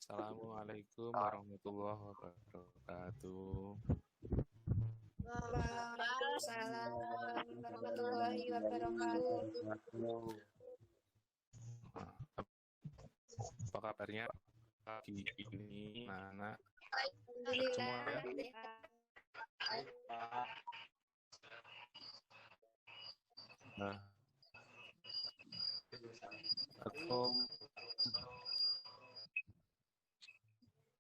Assalamualaikum warahmatullahi wabarakatuh. Waalaikumsalam warahmatullahi wabarakatuh. Apa kabarnya pagi ini, anak? Alhamdulillah. Nah, atau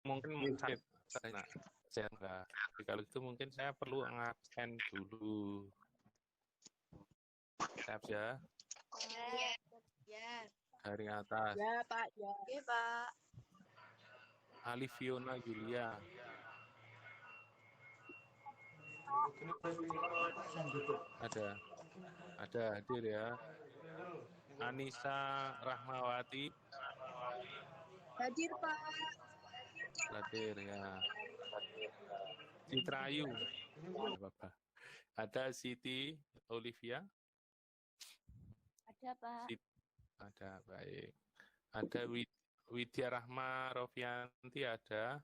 mungkin sakit, nah, saya enggak. Tapi kalau itu mungkin saya perlu ngabsen dulu. Siap ya? Ya. Dari atas. Ya, Pak. Ya. Oke, Pak. Alif Fiona Julia. Ada hadir ya. Anissa Rahmawati. Hadir, Pak. Hadir ya. Citrayu. Bapak. Ada Siti Olivia. Ada, Pak. Ada, baik. Ada Widya Rahma Rofianti ada.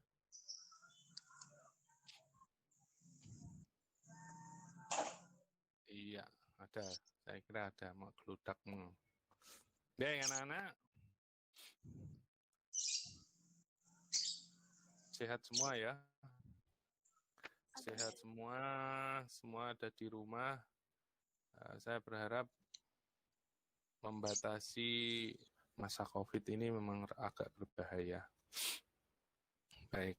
Iya, ada. Saya kira ada mau geludakmu. Ya, anak-anak. Sehat semua ya. Sehat semua ada di rumah. Saya berharap membatasi masa COVID ini memang agak berbahaya. Baik,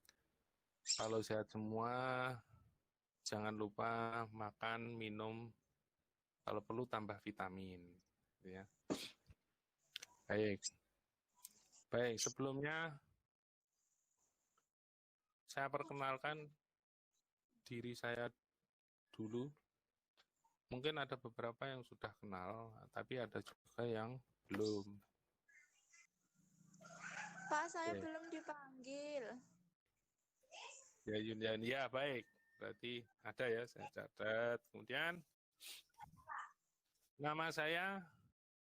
kalau sehat semua, jangan lupa makan, minum, kalau perlu tambah vitamin. Ya. Baik, sebelumnya saya perkenalkan diri saya dulu. Mungkin ada beberapa yang sudah kenal, tapi ada juga yang belum. Pak, saya belum dipanggil. Ya, Yunian, ya baik. Berarti ada ya, saya catat. Kemudian nama saya,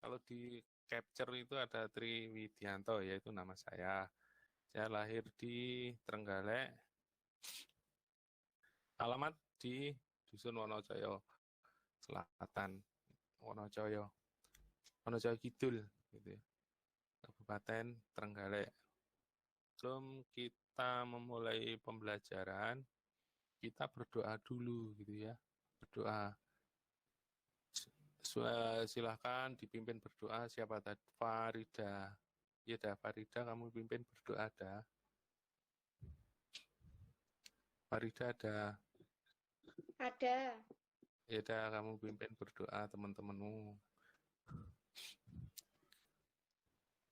kalau di capture itu ada Tri Widianto, yaitu nama saya. Saya lahir di Trenggalek, alamat di Dusun Wonojoyo Selatan, Wonojoyo Kidul, gitu ya. Kabupaten Trenggalek. Sebelum kita memulai pembelajaran, kita berdoa dulu, gitu ya. Berdoa. Silahkan dipimpin berdoa. Siapa tadi? Farida. Ya dah, Farida, kamu pimpin berdoa dah. Farida ada. Ada. Ya dah, kamu pimpin berdoa teman-temanmu.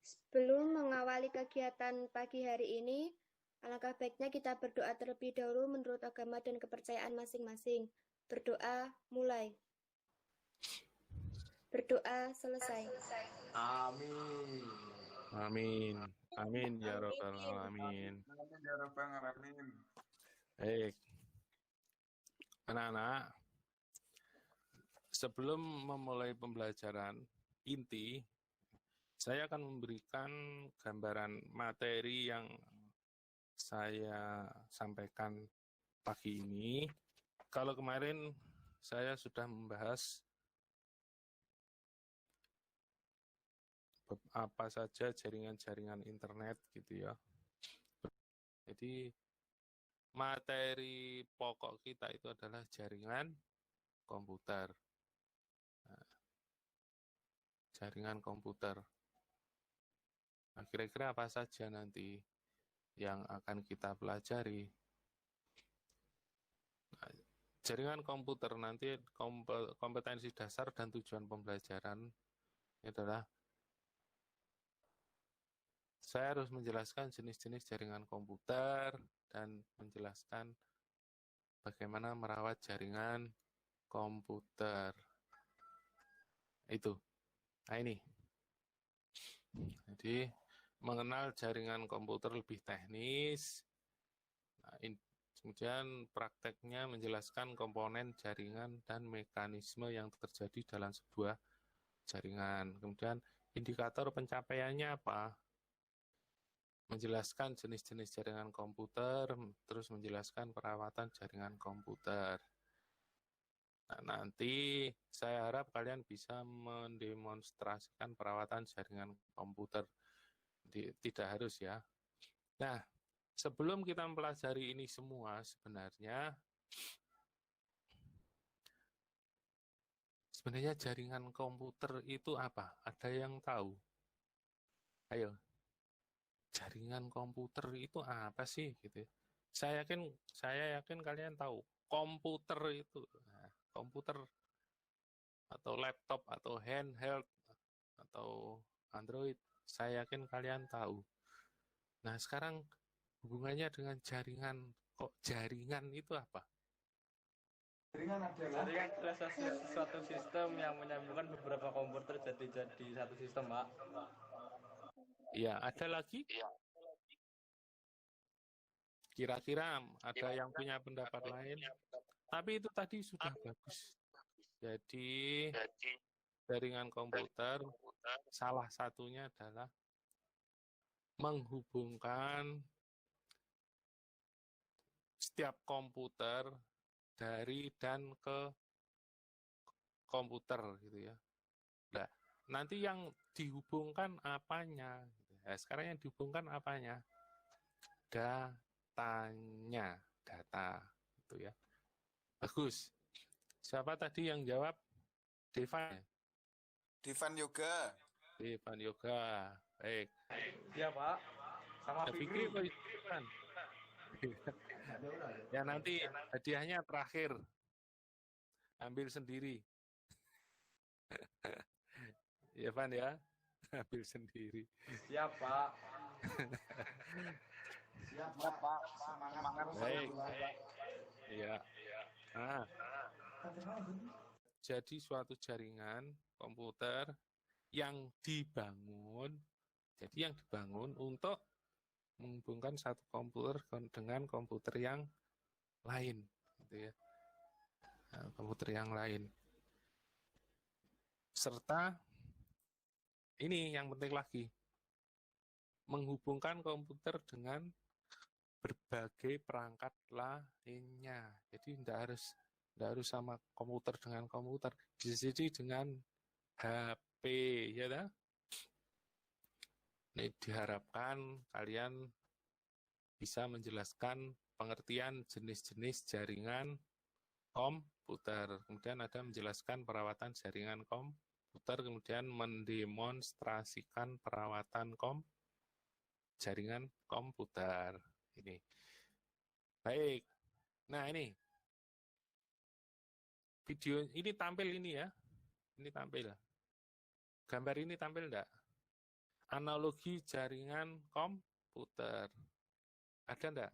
Sebelum mengawali kegiatan pagi hari ini, alangkah baiknya kita berdoa terlebih dahulu menurut agama dan kepercayaan masing-masing. Berdoa mulai. Berdoa selesai. Amin. Amin. Amin ya rabbal alamin. Amin ya rabbal alamin. Baik. Anak-anak, sebelum memulai pembelajaran inti, saya akan memberikan gambaran materi yang saya sampaikan pagi ini. Kalau kemarin saya sudah membahas apa saja jaringan-jaringan internet gitu ya. Jadi materi pokok kita itu adalah jaringan komputer. Nah, jaringan komputer. Nah, kira-kira apa saja nanti yang akan kita pelajari? Nah, jaringan komputer nanti kompetensi dasar dan tujuan pembelajaran adalah saya harus menjelaskan jenis-jenis jaringan komputer dan menjelaskan bagaimana merawat jaringan komputer. Itu. Nah ini. Jadi mengenal jaringan komputer lebih teknis. Nah, kemudian prakteknya menjelaskan komponen jaringan dan mekanisme yang terjadi dalam sebuah jaringan. Kemudian indikator pencapaiannya apa? menjelaskan jenis-jenis jaringan komputer, terus menjelaskan perawatan jaringan komputer. Nah, nanti saya harap kalian bisa mendemonstrasikan perawatan jaringan komputer. Tidak harus ya. Nah, sebelum kita mempelajari ini semua, sebenarnya jaringan komputer itu apa? Ada yang tahu? Ayo. Jaringan komputer itu apa sih gitu. Saya yakin kalian tahu. Komputer itu komputer atau laptop atau handheld atau Android, saya yakin kalian tahu. Nah, sekarang hubungannya dengan jaringan, kok jaringan itu apa? Jaringan adalah suatu sistem yang menyambungkan beberapa komputer jadi satu sistem, Pak. Ya, ada lagi? Kira-kira ada yang punya pendapat lain? Tapi itu tadi sudah bagus. Jadi, jaringan komputer salah satunya adalah menghubungkan setiap komputer dari dan ke komputer gitu ya. Nah, nanti yang dihubungkan apanya? Nah, sekarang yang dihubungkan apanya? Datanya, data gitu ya. Bagus. Siapa tadi yang jawab? Devan. Devan Yoga. Devan Yoga. Baik. Iya, Pak. Sama Fikri Fikri. Devan. Ya nanti hadiahnya terakhir. Ambil sendiri. Ya Van ya. Ambil sendiri. Siap, Pak. Siap, Pak. Semangat. Baik. Iya. Nah, jadi suatu jaringan komputer yang dibangun, untuk menghubungkan satu komputer dengan komputer yang lain, gitu ya. Nah, komputer yang lain. Serta ini yang penting lagi, menghubungkan komputer dengan berbagai perangkat lainnya. Jadi tidak harus sama komputer dengan komputer, bisa jadi dengan HP, ya dah. Ini diharapkan kalian bisa menjelaskan pengertian jenis-jenis jaringan komputer. Kemudian ada menjelaskan perawatan jaringan komputer, kemudian mendemonstrasikan perawatan jaringan komputer. Ini. Baik. Nah, ini. Video ini tampil ini ya. Ini tampil. Gambar ini tampil enggak? Analogi jaringan komputer. Ada enggak?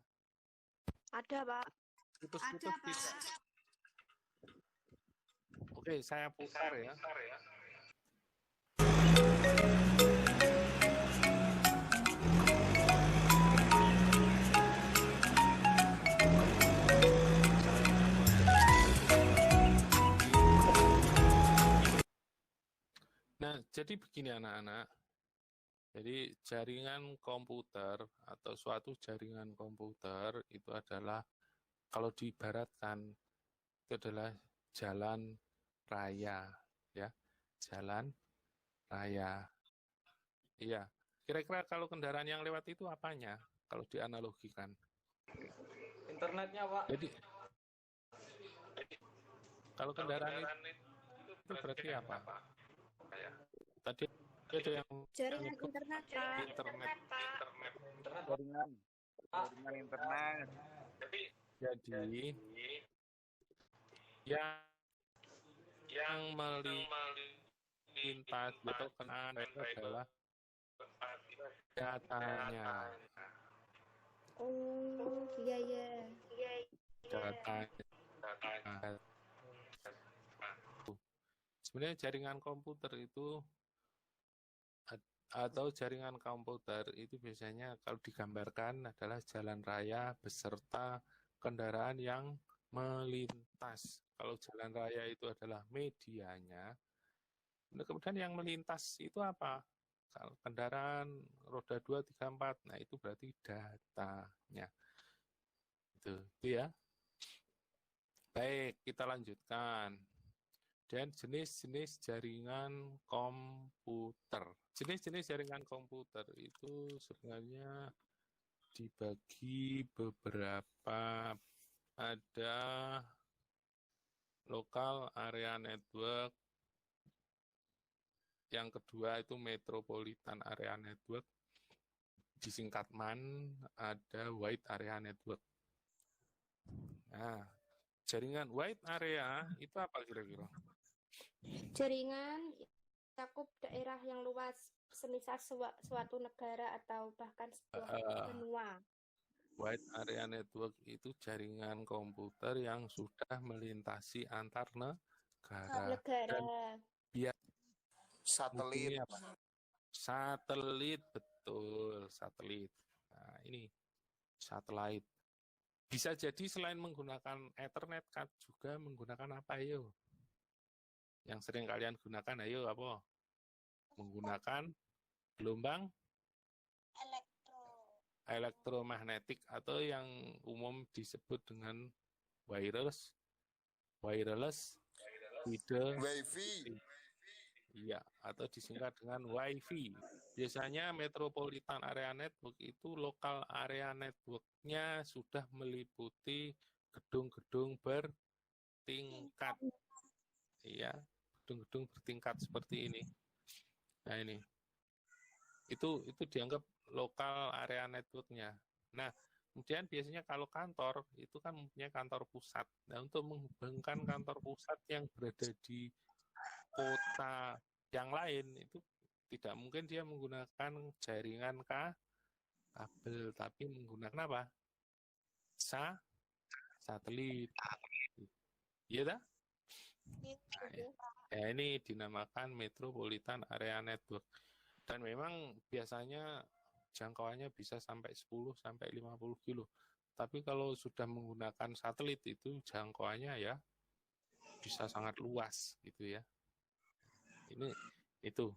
Ada, Pak. Putus-putus tidak. Oke, saya putar ya. Nah, jadi begini anak-anak. Jadi jaringan komputer atau suatu jaringan komputer itu adalah, kalau diibaratkan, itu adalah jalan raya, ya, jalan raya. Iya, kira-kira kalau kendaraan yang lewat itu apanya? Kalau dianalogikan. Internetnya, Pak. Jadi, kalau kendaraan itu berarti apa? Tadi ada yang Jaringan internet, Pak. internet. Jaringan internet. Jadi yang melintas atau kena itu adalah datanya. Oh, iya. Datanya. Sebenarnya jaringan komputer itu atau jaringan komputer itu biasanya kalau digambarkan adalah jalan raya beserta kendaraan yang melintas. Kalau jalan raya itu adalah medianya, kemudian yang melintas itu apa? Kalau kendaraan roda 2, 3, 4, nah itu berarti datanya. Itu ya. Baik, kita lanjutkan. Dan jenis-jenis jaringan komputer. Jenis-jenis jaringan komputer itu sebenarnya dibagi beberapa. Ada local area network, yang kedua itu metropolitan area network, disingkat MAN, ada wide area network. Nah, jaringan wide area itu apa kira-kira? Jaringan cakup daerah yang luas, semisal suatu negara atau bahkan sebuah benua. Wide area network itu jaringan komputer yang sudah melintasi antar negara. Dan Satelit. Satelit, betul, satelit. Nah, ini satelit. Bisa jadi selain menggunakan Ethernet kan juga menggunakan apa ayo? Yang sering kalian gunakan ayo apa? Menggunakan gelombang elektromagnetik atau yang umum disebut dengan wireless Wifi. Iya, atau disingkat dengan Wi-Fi. Biasanya metropolitan area network itu lokal area network-nya sudah meliputi gedung-gedung bertingkat. Iya, gedung-gedung bertingkat seperti ini. Nah, ini. Itu dianggap lokal area network-nya. Nah, kemudian biasanya kalau kantor, itu kan mempunyai kantor pusat. Nah, untuk menghubungkan kantor pusat yang berada di kota yang lain, itu tidak mungkin dia menggunakan jaringan kabel, tapi menggunakan apa? Satelit. Iya dah? Nah, ini dinamakan metropolitan area network. Dan memang biasanya jangkauannya bisa sampai 10 sampai 50 kilo. Tapi kalau sudah menggunakan satelit itu jangkauannya ya bisa sangat luas gitu ya. Ini itu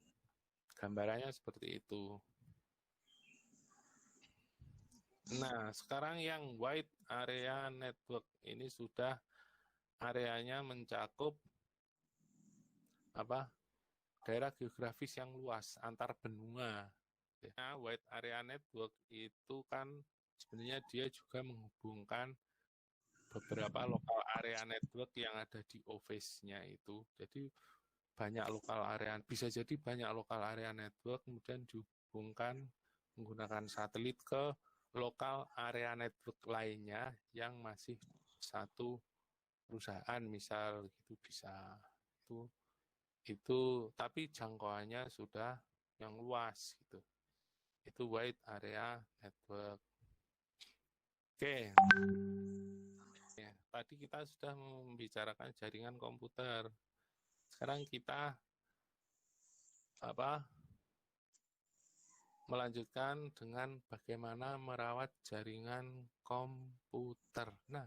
gambarannya seperti itu. Nah, sekarang yang wide area network ini sudah areanya mencakup apa? Daerah geografis yang luas antar benua. Nah, wide area network itu kan sebenarnya dia juga menghubungkan beberapa lokal area network yang ada di office-nya itu. Jadi banyak lokal area, bisa jadi banyak lokal area network kemudian dihubungkan menggunakan satelit ke lokal area network lainnya yang masih satu perusahaan, misal gitu bisa. Itu tapi jangkauannya sudah yang luas gitu. Itu wide area network. Oke. Ya, tadi kita sudah membicarakan jaringan komputer. Sekarang kita melanjutkan dengan bagaimana merawat jaringan komputer. Nah,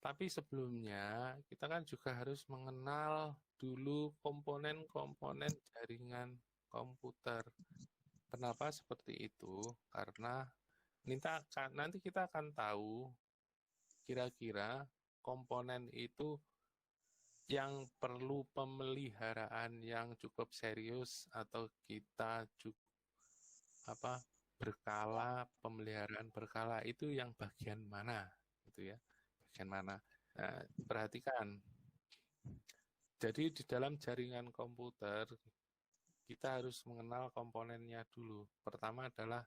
tapi sebelumnya kita kan juga harus mengenal dulu komponen-komponen jaringan komputer. Kenapa seperti itu? Karena nanti kita akan tahu kira-kira komponen itu yang perlu pemeliharaan yang cukup serius atau kita pemeliharaan berkala itu yang bagian mana gitu ya. Bagian mana? Nah, perhatikan. Jadi di dalam jaringan komputer kita harus mengenal komponennya dulu. Pertama adalah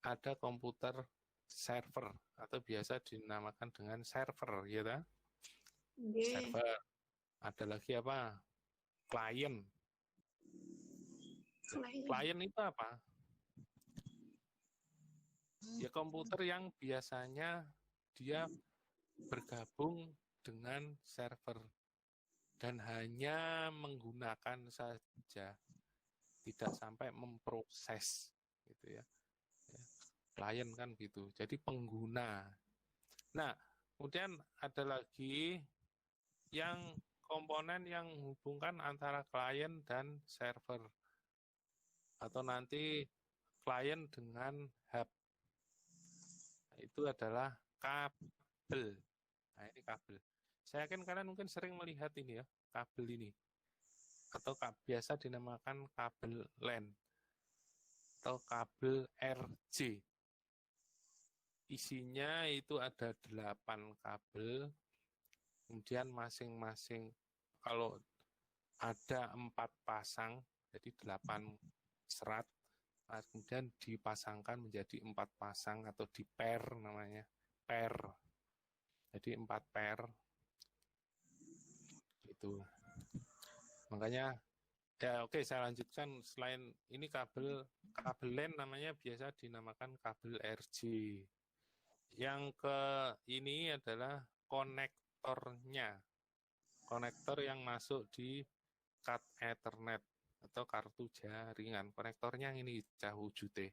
ada komputer server atau biasa dinamakan dengan server, ya kan? Server. Ada lagi apa? Klien. Klien itu apa? Ya komputer yang biasanya dia bergabung dengan server dan hanya menggunakan saja, tidak sampai memproses gitu ya. Klien kan gitu. Jadi pengguna. Nah, kemudian ada lagi yang komponen yang menghubungkan antara klien dan server. atau nanti klien dengan hub. Nah, itu adalah kabel. Nah, ini kabel. Saya yakin kalian mungkin sering melihat ini ya, kabel ini. Atau biasa dinamakan kabel LAN atau kabel RJ. Isinya itu ada 8 kabel, kemudian masing-masing kalau ada 4 pasang, jadi 8 serat, kemudian dipasangkan menjadi 4 pasang atau di pair namanya, pair. Jadi 4 pair. Itu. Makanya ya oke, saya lanjutkan. Selain ini kabel LAN namanya biasa dinamakan kabel RJ. Yang ke ini adalah konektornya. Konektor yang masuk di card Ethernet atau kartu jaringan. Konektornya ini cah wujudnya.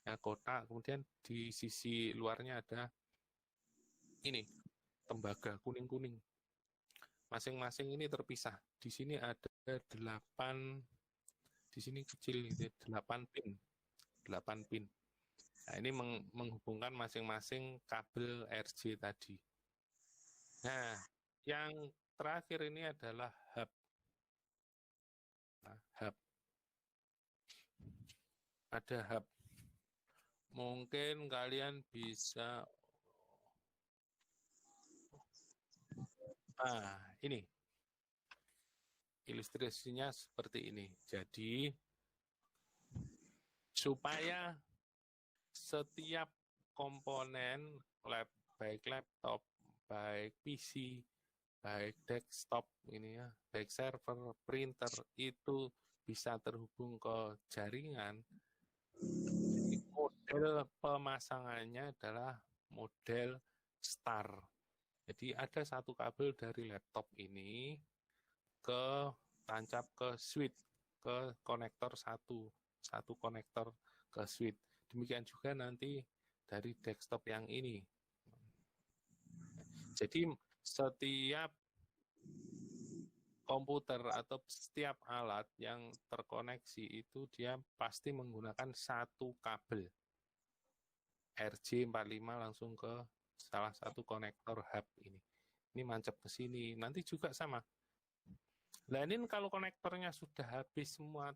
Ya, kotak, kemudian di sisi luarnya ada ini tembaga kuning-kuning. Masing-masing ini terpisah. Di sini ada 8, di sini kecil itu 8 pin. 8 pin. Nah, ini menghubungkan masing-masing kabel RJ tadi. Nah, yang terakhir ini adalah hub. Nah, hub. Ada hub. Mungkin kalian bisa ini ilustrasinya seperti ini. Jadi supaya setiap komponen baik laptop, baik PC, baik desktop ini ya, baik server, printer itu bisa terhubung ke jaringan. Model pemasangannya adalah model star. Jadi ada satu kabel dari laptop ini tancap ke switch, ke konektor satu konektor ke switch. Demikian juga nanti dari desktop yang ini. Jadi setiap komputer atau setiap alat yang terkoneksi itu dia pasti menggunakan satu kabel RJ45 langsung ke salah satu konektor hub ini. Ini mancap ke sini. Nanti juga sama. Nah, ini kalau konektornya sudah habis semua,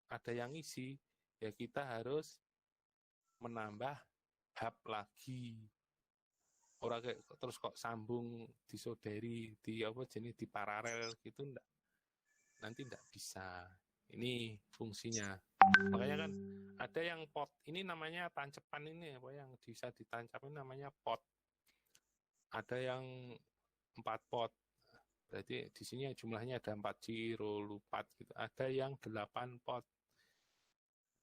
ada yang isi, ya kita harus menambah hub lagi. Orang kayak terus kok sambung disoderi di paralel gitu enggak. Nanti enggak bisa. Ini fungsinya. Makanya kan ada yang pot. Ini namanya tancepan ini apa yang bisa ditancapin namanya pot. Ada yang 4 pot. Berarti di sini jumlahnya ada 4 ciro, lupat gitu. Ada yang 8 pot.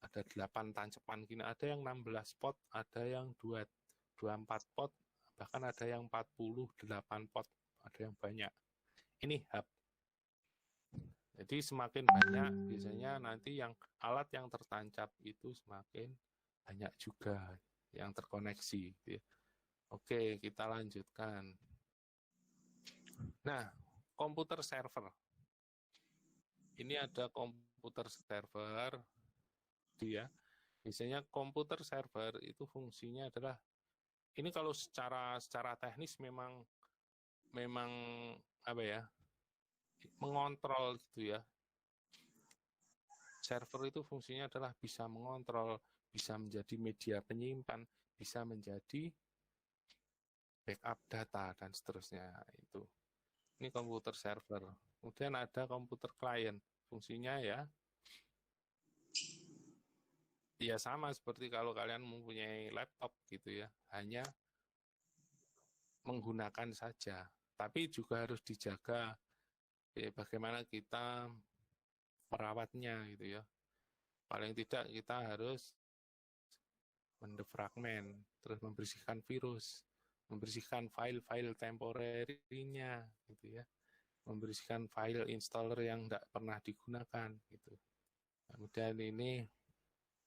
Ada 8 tancepan gini, ada yang 16 pot, ada yang 24 pot, bahkan ada yang 48 pot, ada yang banyak. Ini hub. Jadi semakin banyak biasanya nanti yang alat yang tertancap itu semakin banyak juga yang terkoneksi. Oke, kita lanjutkan. Nah, komputer server. Ini ada komputer server. Ya, biasanya komputer server itu fungsinya adalah ini kalau secara teknis memang apa ya, mengontrol gitu ya. Server itu fungsinya adalah bisa mengontrol, bisa menjadi media penyimpan, bisa menjadi backup data dan seterusnya itu. Ini komputer server. Kemudian ada komputer klien, fungsinya ya sama seperti kalau kalian mempunyai laptop gitu ya, hanya menggunakan saja. Tapi juga harus dijaga bagaimana kita merawatnya gitu ya. Paling tidak kita harus mendefragment, terus membersihkan virus, membersihkan file-file temporary-nya gitu ya. Membersihkan file installer yang tidak pernah digunakan gitu. Kemudian ini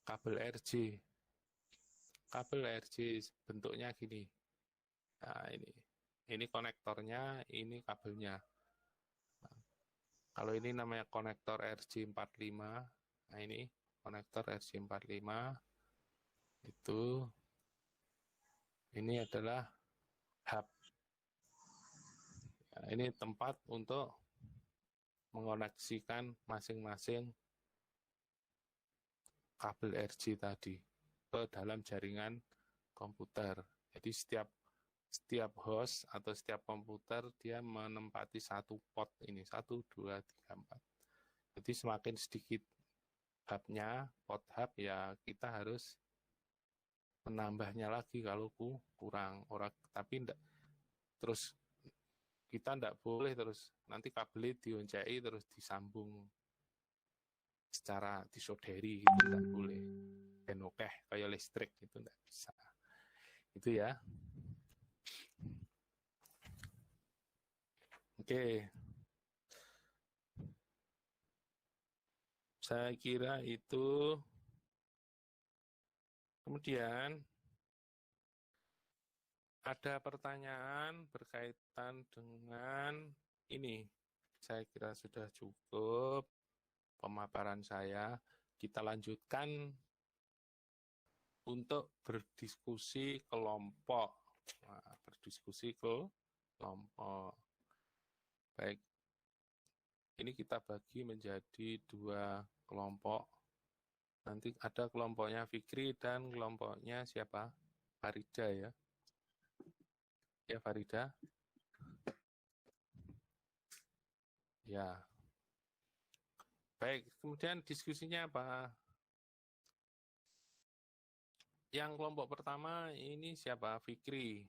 kabel RJ. Kabel RJ bentuknya gini. Nah, ini konektornya, ini kabelnya. Nah, kalau ini namanya konektor RJ45, nah ini konektor RJ45 itu ini adalah hub. Ya, ini tempat untuk mengoneksikan masing-masing kabel RJ tadi ke dalam jaringan komputer. Jadi setiap host atau setiap komputer dia menempati satu port ini, 1, 2, 3, 4. Jadi semakin sedikit hubnya, port hub, ya kita harus menambahnya lagi kalau kurang orang, tapi enggak, terus kita enggak boleh terus nanti kabelnya dioncai terus disambung secara disoderi gitu, enggak boleh. Dan oke, kayak listrik itu enggak bisa. Itu ya. Oke. Saya kira itu. Kemudian ada pertanyaan berkaitan dengan ini. Saya kira sudah cukup pemaparan saya. Kita lanjutkan untuk berdiskusi kelompok. Nah, berdiskusi kelompok. Baik. Ini kita bagi menjadi 2 kelompok. Nanti ada kelompoknya Fikri dan kelompoknya siapa? Farida ya. Ya, Farida. Ya. Baik, kemudian diskusinya apa? Yang kelompok pertama ini siapa? Fikri.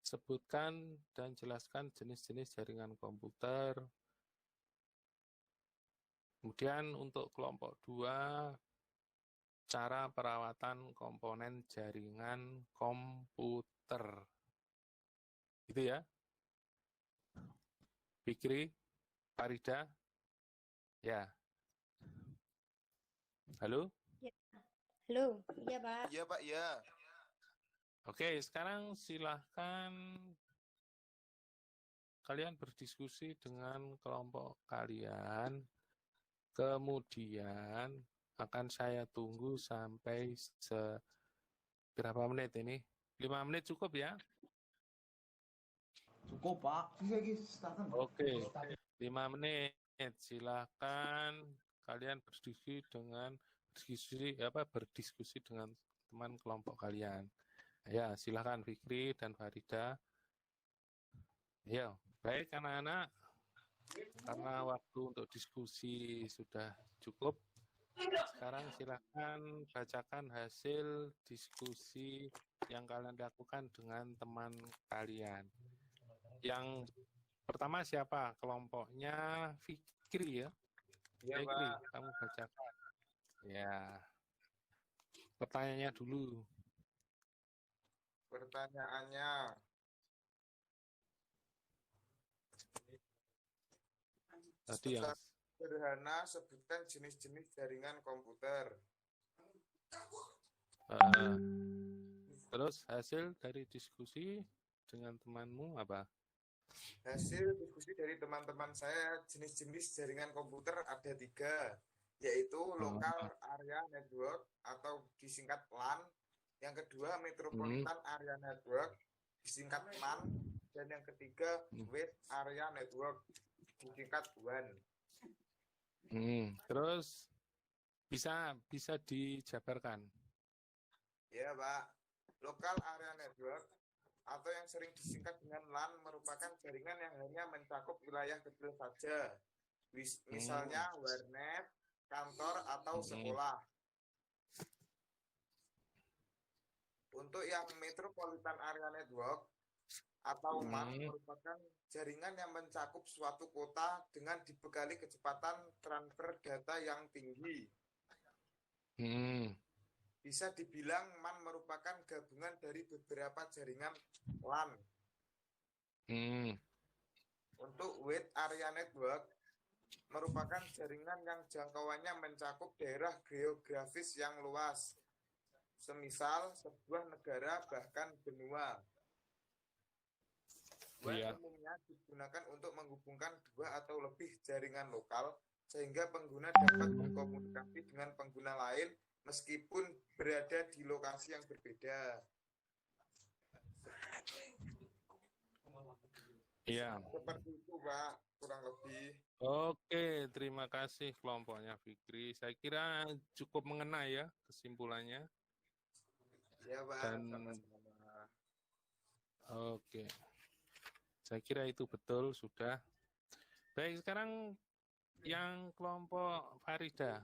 Sebutkan dan jelaskan jenis-jenis jaringan komputer. Kemudian untuk kelompok 2, cara perawatan komponen jaringan komputer. Gitu ya. Fikri, Farida. Ya. Halo? Ya. Halo, iya Pak. Iya Pak, iya. Oke, sekarang silahkan kalian berdiskusi dengan kelompok kalian. Kemudian akan saya tunggu sampai berapa menit ini? 5 menit cukup ya? Cukup, Pak. Oke, 5 menit. Silahkan kalian berdiskusi dengan teman kelompok kalian. Ya, silahkan Fikri dan Farida. Ya, baik anak-anak. Karena waktu untuk diskusi sudah cukup, sekarang silahkan bacakan hasil diskusi yang kalian lakukan dengan teman kalian. Yang pertama siapa? Kelompoknya Fikri ya? Iya Fikri, Pak. kamu bacakan. Ya. Pertanyaannya dulu. Pertanyaannya, Tadi yang sederhana sebutkan jenis-jenis jaringan komputer. Terus hasil dari diskusi dengan temanmu apa? Hasil diskusi dari teman-teman saya, jenis-jenis jaringan komputer ada 3, yaitu Local Area Network atau disingkat LAN. Yang kedua Metropolitan Area Network, disingkat MAN. Dan yang ketiga Wide Area Network, disingkat WAN. Terus bisa dijabarkan? Ya Pak, Local Area Network atau yang sering disingkat dengan LAN merupakan jaringan yang hanya mencakup wilayah kecil saja. Misalnya warnet, kantor, atau sekolah. Untuk yang Metropolitan Area Network atau MAN merupakan jaringan yang mencakup suatu kota dengan dibekali kecepatan transfer data yang tinggi. Bisa dibilang MAN merupakan gabungan dari beberapa jaringan LAN. Untuk Wide Area Network merupakan jaringan yang jangkauannya mencakup daerah geografis yang luas, semisal sebuah negara bahkan benua. WAN umumnya digunakan untuk menghubungkan 2 atau lebih jaringan lokal sehingga pengguna dapat berkomunikasi dengan pengguna lain meskipun berada di lokasi yang berbeda. Iya. Seperti itu, Pak, kurang lebih. Oke, terima kasih kelompoknya Fikri. Saya kira cukup mengena ya kesimpulannya. Ya, Pak. Dan Sama-sama. oke, saya kira itu betul sudah. Baik, sekarang yang kelompok Farida.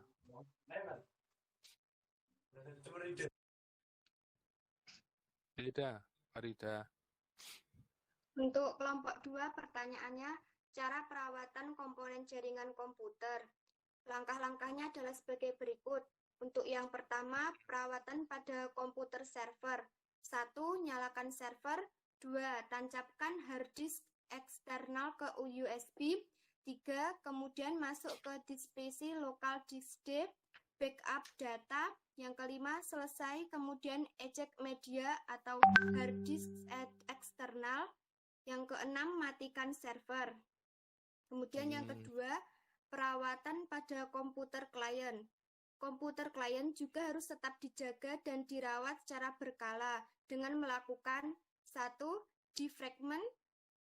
Farida. Untuk kelompok 2, pertanyaannya, cara perawatan komponen jaringan komputer. Langkah-langkahnya adalah sebagai berikut. Untuk yang pertama, perawatan pada komputer server. 1. Nyalakan server. 2. Tancapkan hard disk eksternal ke USB. 3. Kemudian masuk ke disk PC lokal disk D, backup data. Yang kelima, selesai, kemudian eject media atau hard disk eksternal. Yang keenam, matikan server. Kemudian yang kedua, perawatan pada komputer klien. Komputer klien juga harus tetap dijaga dan dirawat secara berkala dengan melakukan 1. Defragment,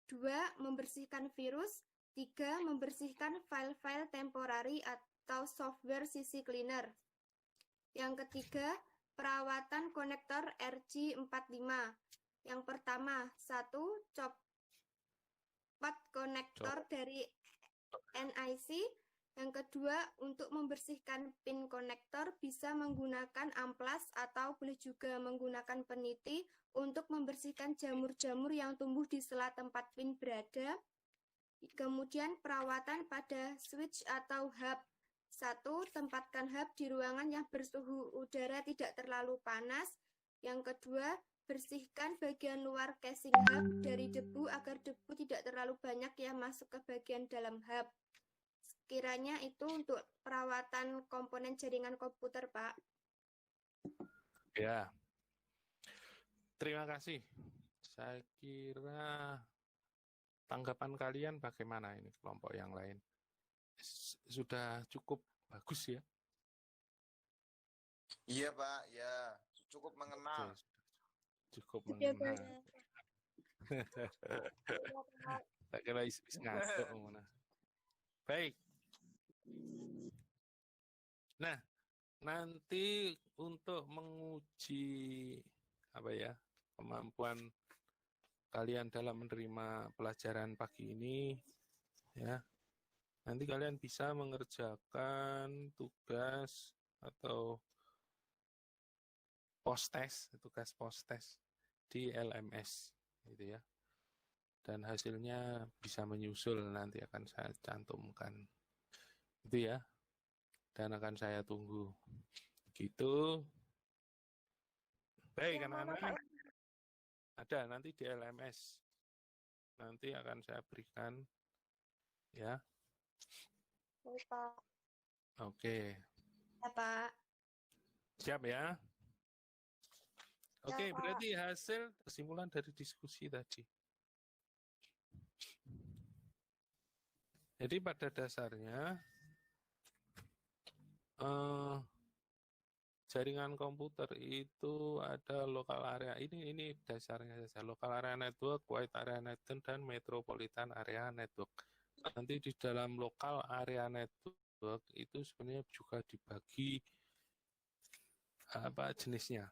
2. Membersihkan virus, 3. Membersihkan file-file temporary atau software CC cleaner. Yang ketiga, perawatan konektor RJ45. Yang pertama, 1. Copot konektor dari NIC. Yang kedua, untuk membersihkan pin konektor bisa menggunakan amplas atau boleh juga menggunakan peniti untuk membersihkan jamur-jamur yang tumbuh di sela tempat pin berada. Kemudian perawatan pada switch atau hub. 1. Tempatkan hub di ruangan yang bersuhu udara tidak terlalu panas. Yang kedua, bersihkan bagian luar casing hub dari debu agar debu tidak terlalu banyak yang masuk ke bagian dalam hub. Kiranya itu untuk perawatan komponen jaringan komputer, Pak. Ya, terima kasih. Saya kira tanggapan kalian bagaimana ini kelompok yang lain? Sudah cukup bagus ya? Iya, Pak, ya cukup mengena. Oke, cukup mengena. Tak kira ngasuk mana. Baik. Nah, nanti untuk menguji kemampuan kalian dalam menerima pelajaran pagi ini, ya, nanti kalian bisa mengerjakan tugas atau tugas post-test di LMS, gitu ya. Dan hasilnya bisa menyusul, nanti akan saya cantumkan. Itu ya. Dan akan saya tunggu. Gitu. Baik, anak-anak. Ada nanti di LMS. Nanti akan saya berikan. Ya. Baik, Pak. Oke. Ya, Pak. Siap ya? Oke, Ya, Pak. berarti hasil kesimpulan dari diskusi tadi. Jadi pada dasarnya jaringan komputer itu ada lokal area, ini dasarnya saja, lokal area network, wide area network, dan metropolitan area network. Nanti di dalam lokal area network itu sebenarnya juga dibagi jenisnya,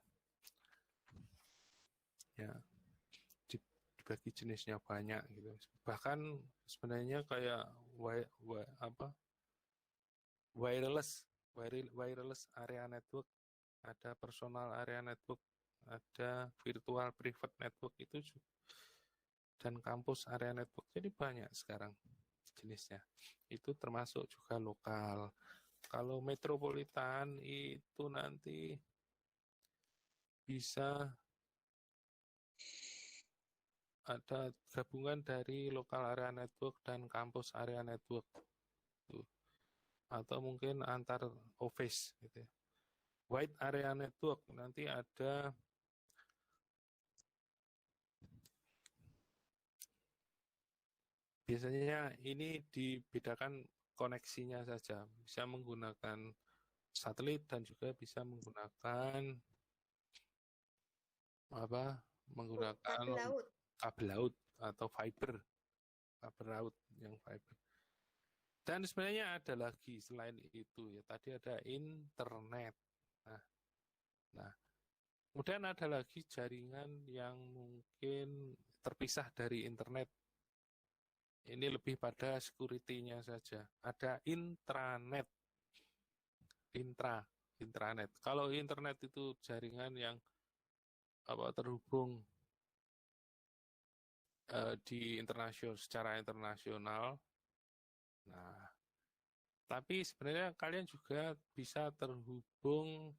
ya, dibagi jenisnya banyak gitu. Bahkan sebenarnya kayak wireless area network, ada personal area network, ada virtual private network itu, dan kampus area network. Jadi banyak sekarang jenisnya. Itu termasuk juga lokal. Kalau metropolitan itu nanti bisa ada gabungan dari lokal area network dan kampus area network. Atau mungkin antar office gitu ya. Wide area network nanti ada biasanya ini dibedakan koneksinya saja. Bisa menggunakan satelit dan juga bisa menggunakan Kabel laut. kabel laut atau fiber laut yang fiber. Dan sebenarnya ada lagi selain itu ya. Tadi ada internet. Nah, kemudian ada lagi jaringan yang mungkin terpisah dari internet. Ini lebih pada security-nya saja. Ada intranet. Intranet. Kalau internet itu jaringan yang terhubung di secara internasional. Nah, tapi sebenarnya kalian juga bisa terhubung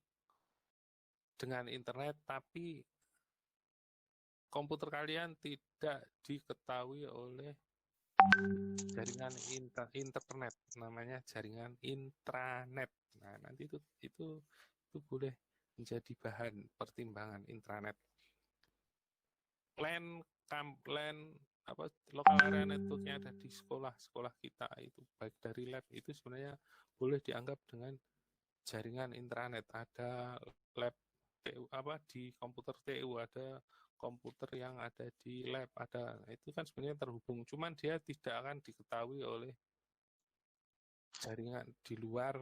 dengan internet, tapi komputer kalian tidak diketahui oleh jaringan internet, namanya jaringan intranet. Nah, nanti itu boleh menjadi bahan pertimbangan intranet. LAN local area network-nya ada di sekolah kita itu, baik dari lab itu sebenarnya boleh dianggap dengan jaringan intranet. Ada lab TU di komputer TU, ada komputer yang ada di lab, itu kan sebenarnya terhubung, cuman dia tidak akan diketahui oleh jaringan di luar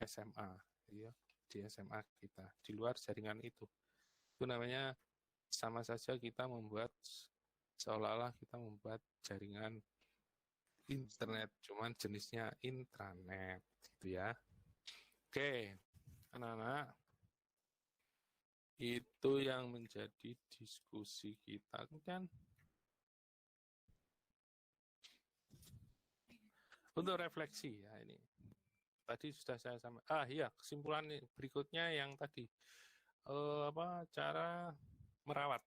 SMA, ya, di SMA kita, di luar jaringan itu namanya sama saja kita seolah-olah kita membuat jaringan internet, cuman jenisnya intranet, gitu ya. Oke, anak-anak, itu yang menjadi diskusi kita. Kemudian untuk refleksi ya, ini tadi sudah saya sampaikan. Kesimpulan berikutnya yang tadi cara merawat.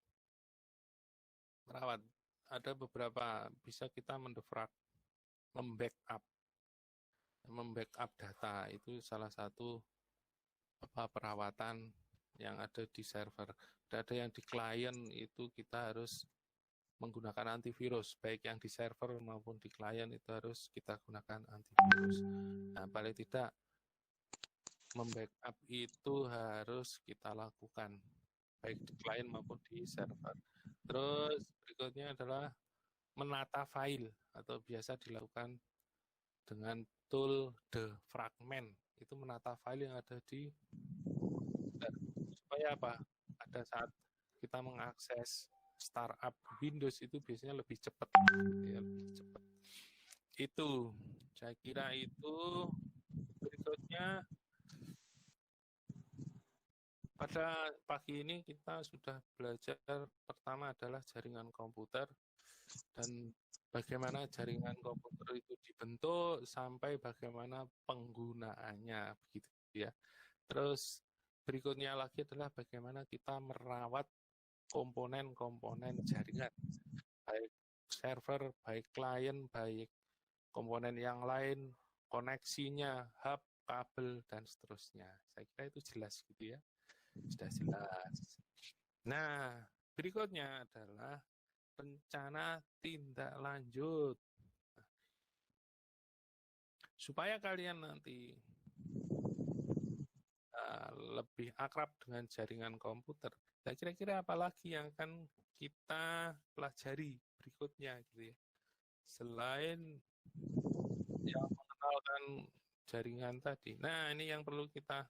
Ada beberapa, bisa kita membackup data, itu salah satu perawatan yang ada di server. Ada yang di klien, itu kita harus menggunakan antivirus, baik yang di server maupun di klien itu harus kita gunakan antivirus. Nah, paling tidak membackup itu harus kita lakukan, baik di klien maupun di server. Terus berikutnya adalah menata file, atau biasa dilakukan dengan tool defragment. Itu menata file yang ada di supaya apa? Pada saat kita mengakses startup Windows itu biasanya lebih cepat. Ya, lebih cepat. Itu, saya kira itu. Berikutnya, pada pagi ini kita sudah belajar, pertama adalah jaringan komputer dan bagaimana jaringan komputer itu dibentuk sampai bagaimana penggunaannya, begitu ya. Terus berikutnya lagi adalah bagaimana kita merawat komponen-komponen jaringan, baik server, baik klien, baik komponen yang lain, koneksinya, hub, kabel, dan seterusnya. Saya kira itu jelas gitu ya. Sudah jelas. Nah, berikutnya adalah rencana tindak lanjut. Supaya kalian nanti lebih akrab dengan jaringan komputer, kira-kira apa lagi yang akan kita pelajari berikutnya gitu ya. Selain yang mengenalkan jaringan tadi. Nah, ini yang perlu kita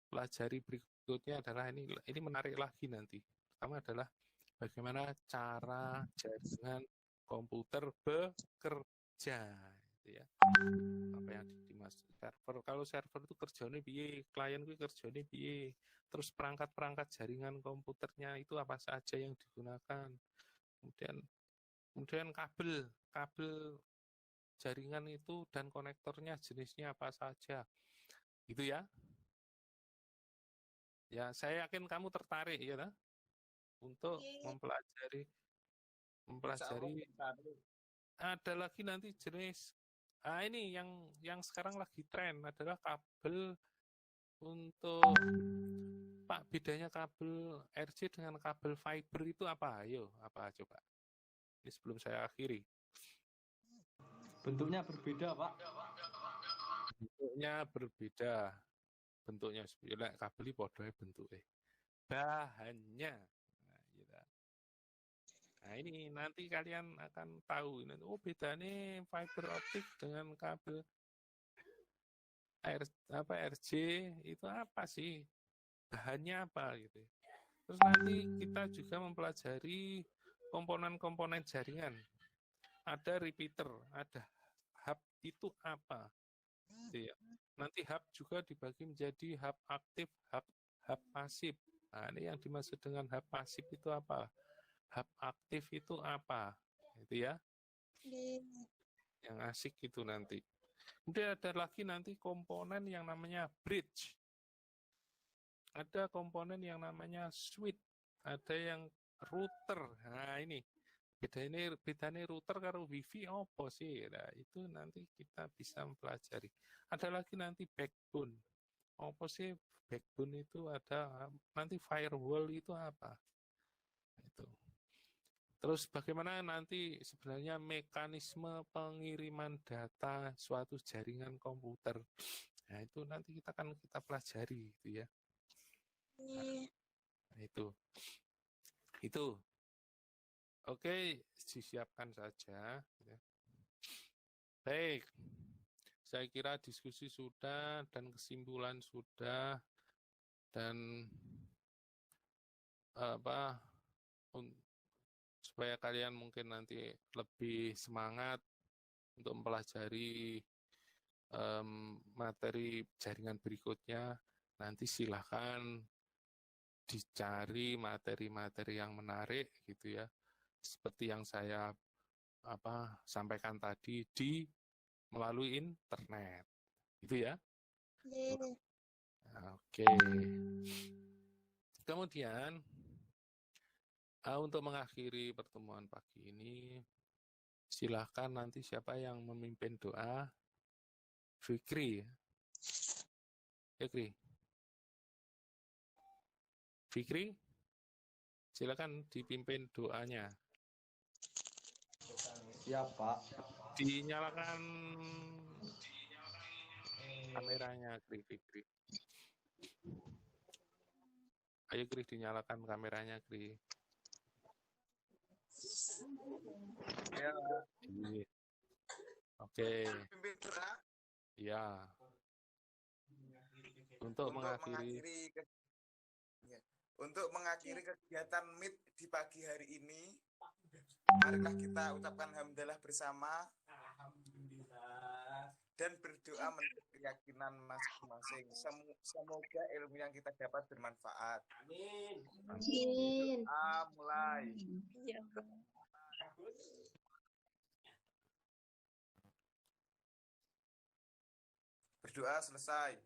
pelajari berikutnya adalah ini menarik lagi nanti. Pertama adalah bagaimana cara jaringan komputer bekerja, gitu ya. Apa yang dimaksud server? Kalau server itu kerjanya piye, klien itu kerjanya piye, terus perangkat-perangkat jaringan komputernya itu apa saja yang digunakan. Kemudian kabel jaringan itu dan konektornya jenisnya apa saja, gitu ya. Ya, saya yakin kamu tertarik ya, untuk mempelajari. Ada lagi nanti jenis. Ini yang sekarang lagi tren adalah kabel untuk Pak, bedanya kabel RC dengan kabel fiber itu apa? Ayo, apa coba? Ini sebelum saya akhiri. Bentuknya berbeda, Pak. Bentuknya berbeda. Bentuknya lek kabel podoe bentuknya. Bahannya. Nah, gitu. Nah, ini nanti kalian akan tahu oh bedanya fiber optik dengan kabel RJ itu apa sih? Bahannya apa gitu. Terus nanti kita juga mempelajari komponen-komponen jaringan. Ada repeater, ada hub itu apa? Gitu ya. Nanti hub juga dibagi menjadi hub aktif, hub pasif. Nah, ini yang dimaksud dengan hub pasif itu apa? Hub aktif itu apa? Gitu ya. Yang asik itu nanti. Kemudian ada lagi nanti komponen yang namanya bridge. Ada komponen yang namanya switch. Ada yang router. Nah, ini bedanya router karo wifi apa sih? Nah, itu nanti kita bisa mempelajari. Ada lagi nanti backbone. Apa sih backbone itu ada nanti firewall itu apa? Itu. Terus bagaimana nanti sebenarnya mekanisme pengiriman data suatu jaringan komputer. Nah, itu nanti kita pelajari gitu ya. Nah, itu. Oke, disiapkan saja. Baik, saya kira diskusi sudah dan kesimpulan sudah dan supaya kalian mungkin nanti lebih semangat untuk mempelajari materi jaringan berikutnya. Nanti silahkan dicari materi-materi yang menarik gitu ya. Seperti yang saya sampaikan tadi melalui internet. Gitu ya. Oke. Kemudian untuk mengakhiri pertemuan pagi ini, silahkan nanti siapa yang memimpin doa. Fikri. Fikri, silakan dipimpin doanya. Siap, Pak. Dinyalakan kameranya, Fikri. Ayo, Kri, dinyalakan kameranya, Kri. Ya. Oke. Ya. Untuk mengakhiri kegiatan Meet di pagi hari ini, marilah kita ucapkan hamdalah bersama. Alhamdulillah. Dan berdoa menurut keyakinan masing-masing. Semoga ilmu yang kita dapat bermanfaat. Amin. Mulai. Berdoa selesai.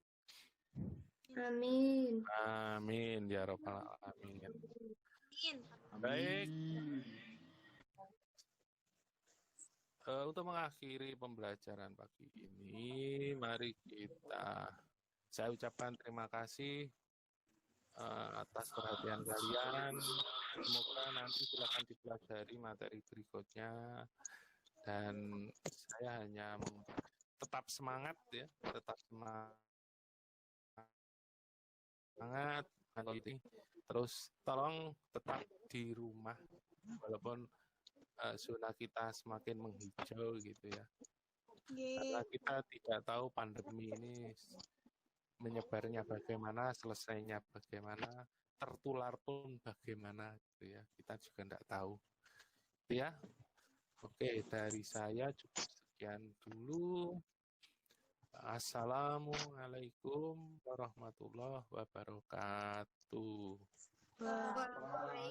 Amin. Amin ya rabbal alamin. Baik. Untuk mengakhiri pembelajaran pagi ini, mari saya ucapkan terima kasih atas perhatian kalian. Semoga nanti silakan dipelajari materi berikutnya. Dan saya hanya tetap semangat ya, terus tolong tetap di rumah walaupun zona kita semakin menghijau gitu ya. Karena kita tidak tahu pandemi ini menyebarnya bagaimana, selesainya bagaimana, tertular pun bagaimana gitu ya. Kita juga tidak tahu. Gitu ya. Oke, dari saya cukup sekian dulu. Assalamualaikum warahmatullahi wabarakatuh. Waalaikumsalam.